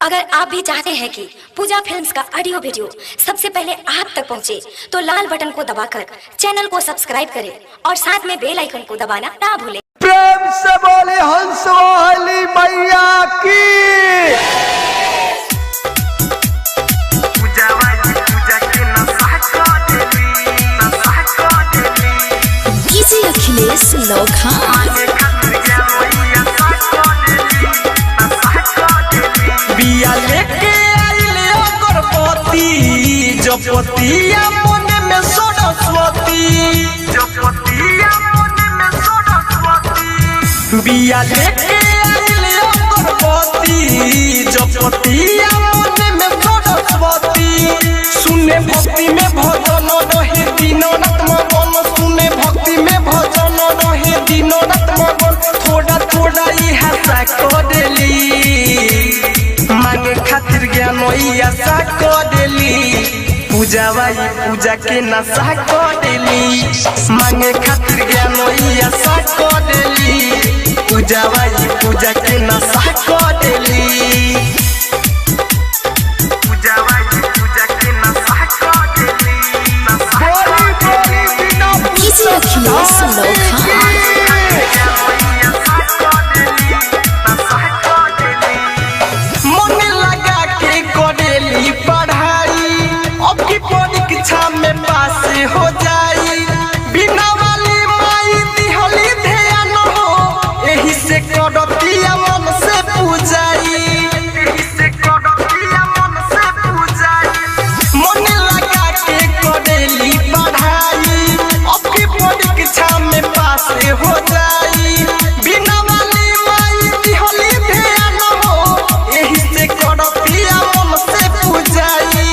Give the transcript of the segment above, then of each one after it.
अगर आप भी चाहते हैं कि पूजा फिल्म्स का ऑडियो वीडियो सबसे पहले आप तक पहुंचे, तो लाल बटन को दबाकर चैनल को सब्सक्राइब करें और साथ में बेल आइकन को दबाना ना भूलें। प्रेम से बोले हंस वाली मैया की। अखिलेश लोखान बिया लेके आइले अगरबत्ती, जपतिया मने में सरस्वती, जपतिया मने में सरस्वती। बिया लेके आइले अगरबत्ती, जपतिया मने में सरस्वती। सुने भक्ति में भजन रहे दिनो रात मगन, सुने भक्ति में भजन रहे दिनो रात मगन। थोड़ा थोड़ा ई हंसा करेली, मांगे खातिर ज्ञान आशा करेली। पूजावाई पूजा के नशा करेली, मांगे खातिर ज्ञान आशा करेली। पूजावाई पूजा के नशा करेली। अखिलेश लोखान मन लगा के करेली पढ़ाई, अब की परीक्षा में पास हो जाई। बिना वाली माई दिहली ध्यान हो, एही से करतिया मन से पूजाई, एही से करतिया मन से पूजाई। मन लगा के करेली पढ़ाई, अब की परीक्षा में पास हो जाई। बिना वाली माई दिहली ध्यान हो, एही से करतिया मन से पूजाई।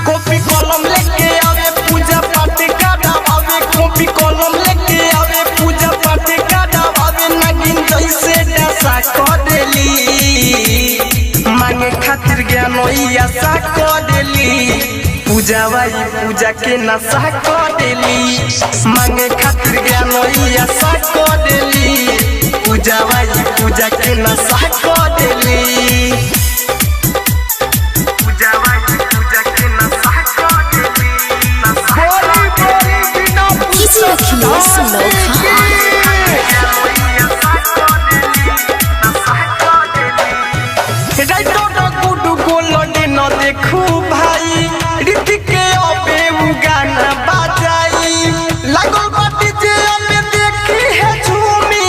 कॉपी कलम लेके आवे पूजा पाठ करावे, कॉपी कलम लेके आवे पूजा पाठ करावे। नागिन जैसे दशा करेली, मांगे खातिर ज्ञान आशा करेली। पूजावाई पूजा के नशा करेली, मांगे खातिर ज्ञान आशा करेली। पूजावाई पूजा के नशा करेली। अखिलेश लोखान न देखू भाई, ऋतिक के अबे गाना बजाई। लागल बाटी जे अबे देखी है झूमी,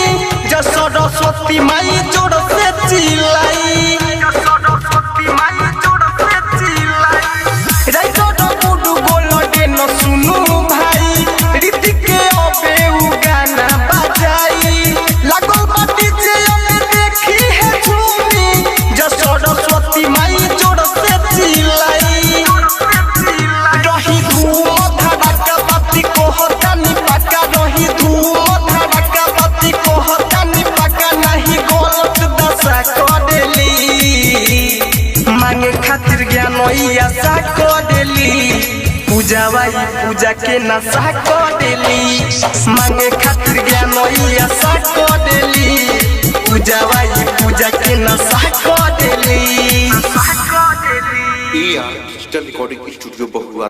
जो सरस्वती माई जोर से चिल्लाई, सरस्वती माई जोर से चिल्लाई। राइतो गुडू गोलडे न सुनू भाई, ऋतिक के अबे गाना बजाई। लागल बाटी जे अबे देखी है झूमी, जो सरस्वती माई जोर से चिल्लाई। रही धूम धड़का बाती को हटानी पका, रही धूम धड़का बाती को हटानी पका। नहीं गलत दशा करेली, मांगे खातिर ज्ञान आशा करेली। पूजावाई पूजा के नशा करेली, मांगे खातिर ज्ञान आशा करेली। पूजावाई पूजा के नशा करेली। डिजिटल रिकॉर्डिंग स्टूडियो बहुआ।